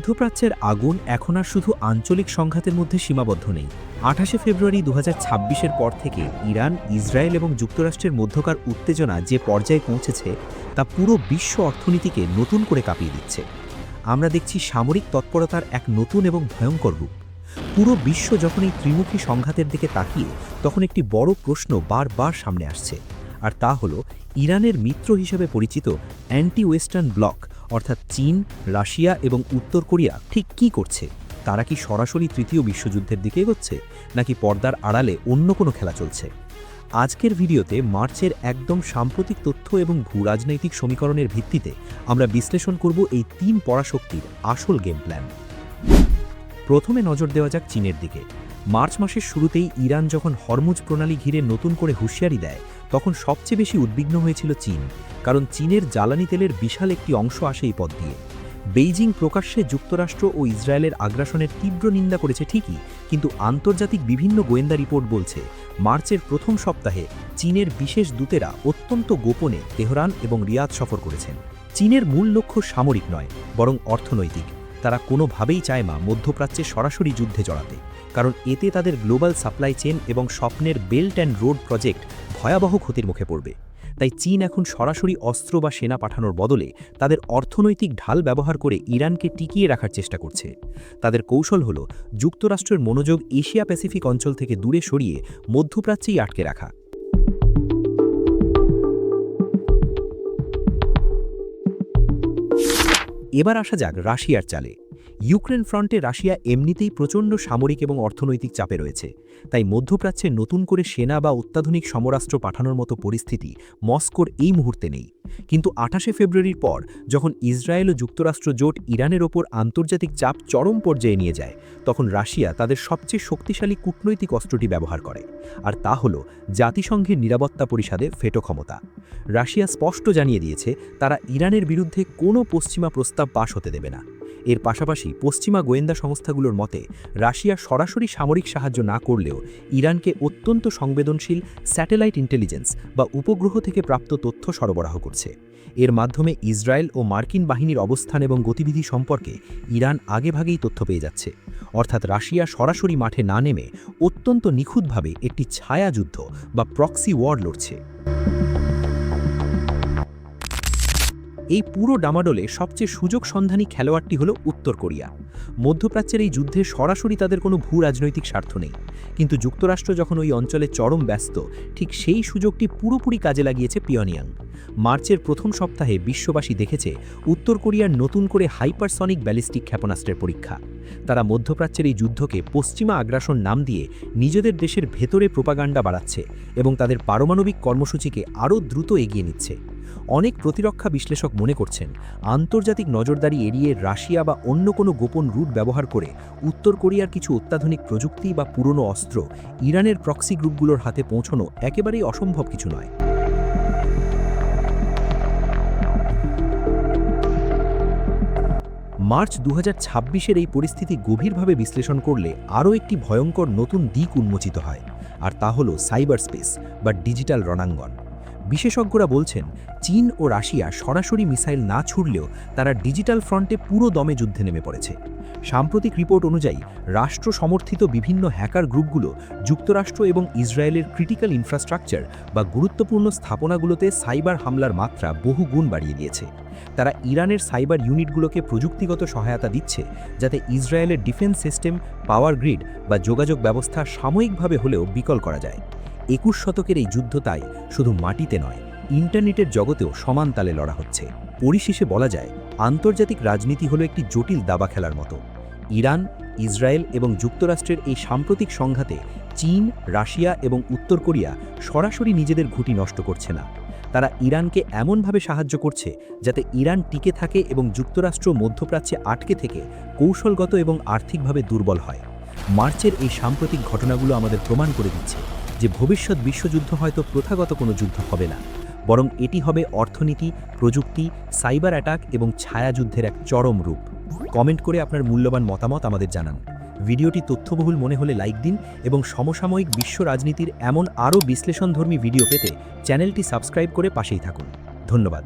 মধ্যপ্রাচ্যের আগুন এখন আর শুধু আঞ্চলিক সংঘাতের মধ্যে সীমাবদ্ধ নেই। ২৮ ফেব্রুয়ারি ২০২৬-এর পর থেকে ইরান, ইসরায়েল এবং যুক্তরাষ্ট্রের মধ্যকার উত্তেজনা যে পর্যায়ে পৌঁছেছে তা পুরো বিশ্ব অর্থনীতিকে নতুন করে কাঁপিয়ে দিচ্ছে। আমরা দেখছি সামরিক তৎপরতার এক নতুন এবং ভয়ঙ্কর রূপ। পুরো বিশ্ব যখন এই ত্রিমুখী সংঘাতের দিকে তাকিয়ে, তখন একটি বড় প্রশ্ন বারবার সামনে আসছে, আর তা হলো ইরানের মিত্র হিসেবে পরিচিত অ্যান্টি ওয়েস্টার্ন ব্লক অর্থাৎ চীন, রাশিয়া এবং উত্তর কোরিয়া ঠিক কী করছে। তারা কি সরাসরি তৃতীয় বিশ্বযুদ্ধের দিকে এগোচ্ছে, নাকি পর্দার আড়ালে অন্য কোনো খেলা চলছে? আজকের ভিডিওতে মার্চের একদম সাম্প্রতিক তথ্য এবং ভূরাজনৈতিক সমীকরণের ভিত্তিতে আমরা বিশ্লেষণ করব এই তিন পরাশক্তির আসল গেম প্ল্যান। প্রথমে নজর দেওয়া যাক চীনের দিকে। মার্চ মাসের শুরুতেই ইরান যখন হরমুজ প্রণালী ঘিরে নতুন করে হুঁশিয়ারি দেয়, তখন সবচেয়ে বেশি উদ্বিগ্ন হয়েছিল চীন, কারণ চীনের জ্বালানি তেলের বিশাল একটি অংশ আসে এই পথ দিয়ে। বেইজিং প্রকাশ্যে যুক্তরাষ্ট্র ও ইসরায়েলের আগ্রাসনের তীব্র নিন্দা করেছে ঠিকই, কিন্তু আন্তর্জাতিক বিভিন্ন গোয়েন্দা রিপোর্ট বলছে মার্চের প্রথম সপ্তাহে চীনের বিশেষ দূতেরা অত্যন্ত গোপনে তেহরান এবং রিয়াদ সফর করেছেন। চীনের মূল লক্ষ্য সামরিক নয়, বরং অর্থনৈতিক। তারা কোনোভাবেই চায় না মধ্যপ্রাচ্যে সরাসরি যুদ্ধে জড়াতে, কারণ এতে তাদের গ্লোবাল সাপ্লাই চেন এবং স্বপ্নের বেল্ট অ্যান্ড রোড প্রজেক্ট ভয়াবহ ক্ষতির মুখে পড়বে। তাই চীন এখন সরাসরি অস্ত্র বা সেনা পাঠানোর বদলে তাদের অর্থনৈতিক ঢাল ব্যবহার করে ইরানকে টিকিয়ে রাখার চেষ্টা করছে। তাদের কৌশল হল যুক্তরাষ্ট্রের মনোযোগ এশিয়া প্যাসিফিক অঞ্চল থেকে দূরে সরিয়ে মধ্যপ্রাচ্যেই আটকে রাখা। এবার আসা যাক রাশিয়ার চালে। ইউক্রেন ফ্রন্টে রাশিয়া এমনিতেই প্রচণ্ড সামরিক এবং অর্থনৈতিক চাপে রয়েছে, তাই মধ্যপ্রাচ্যে নতুন করে সেনা বা অত্যাধুনিক সমরাস্ত্র পাঠানোর মতো পরিস্থিতি মস্কোর এই মুহূর্তে নেই। কিন্তু ২৮ ফেব্রুয়ারির পর যখন ইসরায়েল ও যুক্তরাষ্ট্র জোট ইরানের ওপর আন্তর্জাতিক চাপ চরম পর্যায়ে নিয়ে যায়, তখন রাশিয়া তাদের সবচেয়ে শক্তিশালী কূটনৈতিক অস্ত্রটি ব্যবহার করে, আর তা হল জাতিসংঘের নিরাপত্তা পরিষদে ভেটো ক্ষমতা। রাশিয়া স্পষ্ট জানিয়ে দিয়েছে তারা ইরানের বিরুদ্ধে কোনো পশ্চিমা প্রস্তাব পাশ হতে দেবে না। এর পাশাপাশি পশ্চিমা গোয়েন্দা সংস্থাগুলোর মতে রাশিয়া সরাসরি সামরিক সাহায্য না করলেও ইরানকে অত্যন্ত সংবেদনশীল স্যাটেলাইট ইন্টেলিজেন্স বা উপগ্রহ থেকে প্রাপ্ত তথ্য সরবরাহ করছে। এর মাধ্যমে ইসরায়েল ও মার্কিন বাহিনীর অবস্থান এবং গতিবিধি সম্পর্কে ইরান আগেভাগেই তথ্য পেয়ে যাচ্ছে। অর্থাৎ রাশিয়া সরাসরি মাঠে না নেমে অত্যন্ত নিখুঁতভাবে একটি ছায়াযুদ্ধ বা প্রক্সি ওয়ার লড়ছে। এই পুরো ডামাডোলে সবচেয়ে সুযোগ সন্ধানী খেলোয়াড়টি হল উত্তর কোরিয়া। মধ্যপ্রাচ্যের এই যুদ্ধে সরাসরি তাদের কোনো ভূ রাজনৈতিক স্বার্থ নেই, কিন্তু যুক্তরাষ্ট্র যখন ওই অঞ্চলে চরম ব্যস্ত, ঠিক সেই সুযোগটি পুরোপুরি কাজে লাগিয়েছে পিয়নিয়াং। মার্চের প্রথম সপ্তাহে বিশ্ববাসী দেখেছে উত্তর কোরিয়ার নতুন করে হাইপারসনিক ব্যালিস্টিক ক্ষেপণাস্ত্রের পরীক্ষা। তারা মধ্যপ্রাচ্যের এই যুদ্ধকে পশ্চিমা আগ্রাসন নাম দিয়ে নিজেদের দেশের ভেতরে প্রোপাগান্ডা বাড়াচ্ছে এবং তাদের পারমাণবিক কর্মসূচিকে আরও দ্রুত এগিয়ে নিচ্ছে। অনেক প্রতিরক্ষা বিশ্লেষক মনে করছেন আন্তর্জাতিক নজরদারি এড়িয়ে রাশিয়া বা অন্য কোনো গোপন রুট ব্যবহার করে উত্তর কোরিয়ার কিছু অত্যাধুনিক প্রযুক্তি বা পুরনো অস্ত্র ইরানের প্রক্সি গ্রুপগুলোর হাতে পৌঁছানো একেবারেই অসম্ভব কিছু নয়। মার্চ ২০২৬-এর এই পরিস্থিতি গভীরভাবে বিশ্লেষণ করলে আরও একটি ভয়ঙ্কর নতুন দিক উন্মোচিত হয়, আর তা হল সাইবার স্পেস বা ডিজিটাল রণাঙ্গন। বিশেষজ্ঞরা বলছেন চীন ও রাশিয়া সরাসরি মিসাইল না ছুড়লেও তারা ডিজিটাল ফ্রন্টে পুরো দমে যুদ্ধে নেমে পড়েছে। সাম্প্রতিক রিপোর্ট অনুযায়ী রাষ্ট্র সমর্থিত বিভিন্ন হ্যাকার গ্রুপগুলো যুক্তরাষ্ট্র এবং ইসরায়েলের ক্রিটিক্যাল ইনফ্রাস্ট্রাকচার বা গুরুত্বপূর্ণ স্থাপনাগুলোতে সাইবার হামলার মাত্রা বহু গুণ বাড়িয়ে দিয়েছে। তারা ইরানের সাইবার ইউনিটগুলোকে প্রযুক্তিগত সহায়তা দিচ্ছে, যাতে ইসরায়েলের ডিফেন্স সিস্টেম, পাওয়ার গ্রিড বা যোগাযোগ ব্যবস্থা সাময়িকভাবে হলেও বিকল করা যায়। ২১ শতকের এই যুদ্ধ তাই শুধু মাটিতে নয়, ইন্টারনেটের জগতেও সমান তালে লড়া হচ্ছে। পরিশেষে বলা যায় আন্তর্জাতিক রাজনীতি হলো একটি জটিল দাবা খেলার মতো। ইরান, ইসরায়েল এবং যুক্তরাষ্ট্রের এই সাম্প্রতিক সংঘাতে চীন, রাশিয়া এবং উত্তর কোরিয়া সরাসরি নিজেদের ঘুঁটি নষ্ট করছে না। তারা ইরানকে এমনভাবে সাহায্য করছে যাতে ইরান টিকে থাকে এবং যুক্তরাষ্ট্র মধ্যপ্রাচ্যে আটকে থেকে কৌশলগত এবং আর্থিকভাবে দুর্বল হয়। মার্চের এই সাম্প্রতিক ঘটনাগুলো আমাদের প্রমাণ করে দিচ্ছে যে ভবিষ্যৎ বিশ্বযুদ্ধ হয়তো প্রথাগত কোনো যুদ্ধ হবে না, বরং এটি হবে অর্থনীতি, প্রযুক্তি, সাইবার অ্যাটাক এবং ছায়াযুদ্ধের এক চরম রূপ। কমেন্ট করে আপনার মূল্যবান মতামত আমাদের জানান। ভিডিওটি তথ্যবহুল মনে হলে লাইক দিন এবং সমসাময়িক বিশ্ব রাজনীতির এমন আরও বিশ্লেষণধর্মী ভিডিও পেতে চ্যানেলটি সাবস্ক্রাইব করে পাশেই থাকুন। ধন্যবাদ।